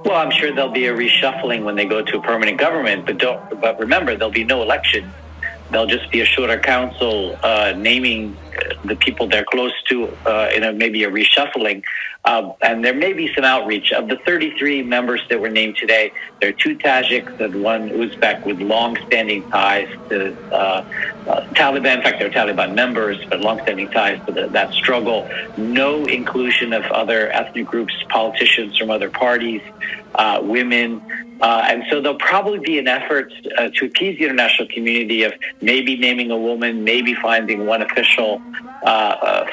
Well, I'm sure there'll be a reshuffling when they go to a permanent government, but remember, there'll be no election. There'll just be a shorter council naming the people they're close to in maybe a reshuffling. And there may be some outreach. Of the 33 members that were named today, there are 2 Tajiks and 1 Uzbek with long-standing ties to Taliban. In fact, they're Taliban members, but long-standing ties to that struggle. No inclusion of other ethnic groups, politicians from other parties, women. And so there'll probably be an effort to appease the international community of maybe naming a woman, maybe finding one official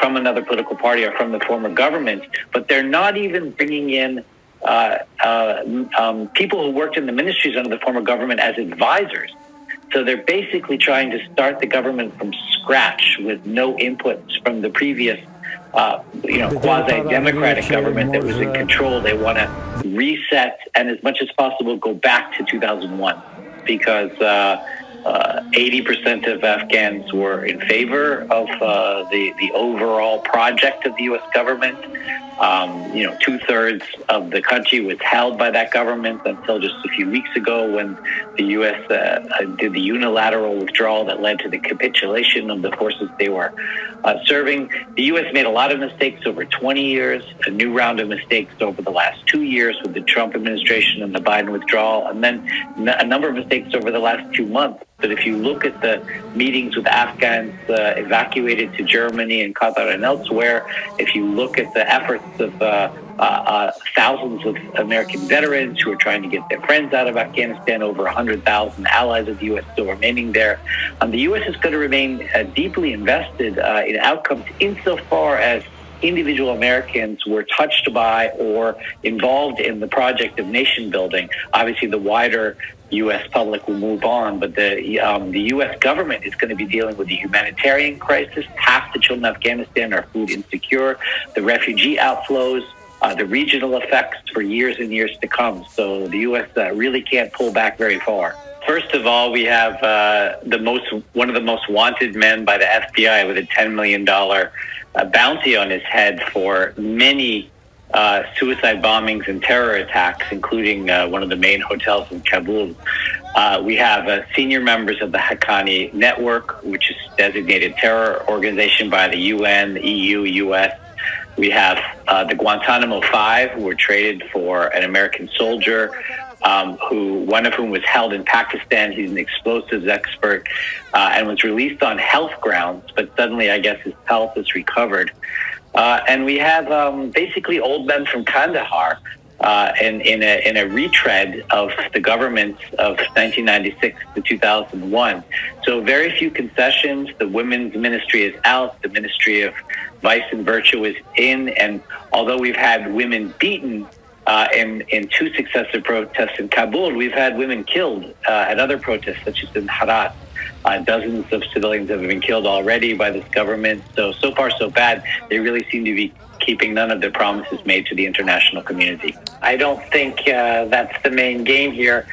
from another political party or from the former government. But they're not even bringing in people who worked in the ministries under the former government as advisors. So they're basically trying to start the government from scratch with no inputs from the previous quasi-democratic government that was in control. They want to reset and as much as possible go back to 2001 because 80% of Afghans were in favor of the overall project of the U.S. government. 2/3 of the country was held by that government until just a few weeks ago when the U.S. did the unilateral withdrawal that led to the capitulation of the forces they were serving. The U.S. made a lot of mistakes over 20 years, a new round of mistakes over the last 2 years with the Trump administration and the Biden withdrawal, and then a number of mistakes over the last 2 months. But if you look at the meetings with Afghans evacuated to Germany and Qatar and elsewhere, if you look at the efforts of thousands of American veterans who are trying to get their friends out of Afghanistan, over 100,000 allies of the U.S. still remaining there, the U.S. is going to remain deeply invested in outcomes insofar as individual Americans were touched by or involved in the project of nation building. Obviously, the wider U.S. public will move on, but the U.S. government is going to be dealing with the humanitarian crisis. Half the children in Afghanistan are food insecure, the refugee outflows, the regional effects for years and years to come. So the U.S. Really can't pull back very far. First of all, we have one of the most wanted men by the FBI with a $10 million bounty on his head for many suicide bombings and terror attacks, including one of the main hotels in Kabul. We have senior members of the Haqqani Network, which is a designated terror organization by the UN, the EU, US. We have the Guantanamo Five, who were traded for an American soldier, one of whom was held in Pakistan. He's an explosives expert and was released on health grounds, but suddenly I guess his health is recovered. And we have basically old men from Kandahar in a retread of the governments of 1996 to 2001. So very few concessions. The women's ministry is out. The Ministry of Vice and Virtue is in. And although we've had women beaten in 2 successive protests in Kabul, we've had women killed at other protests, such as in Herat. Dozens of civilians have been killed already by this government. So far, so bad. They really seem to be keeping none of their promises made to the international community. I don't think that's the main game here.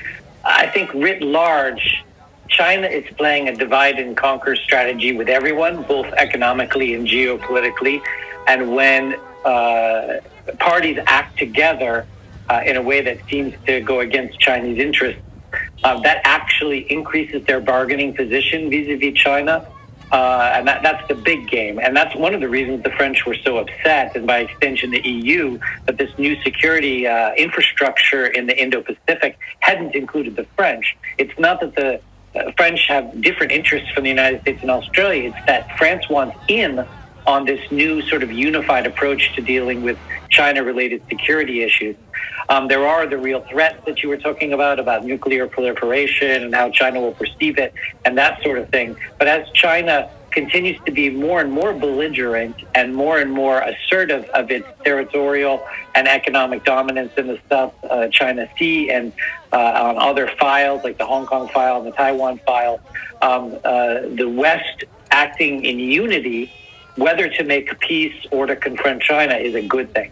I think writ large, China is playing a divide and conquer strategy with everyone, both economically and geopolitically. And when parties act together in a way that seems to go against Chinese interests, that actually increases their bargaining position vis-a-vis China. And that's the big game. And that's one of the reasons the French were so upset, and by extension the EU, that this new security infrastructure in the Indo-Pacific hadn't included the French. It's not that the French have different interests from the United States and Australia. It's that France wants in on this new sort of unified approach to dealing with China-related security issues. There are the real threats that you were talking about nuclear proliferation and how China will perceive it and that sort of thing. But as China continues to be more and more belligerent and more assertive of its territorial and economic dominance in the South China Sea and on other files like the Hong Kong file and the Taiwan file, the West acting in unity, whether to make peace or to confront China, is a good thing.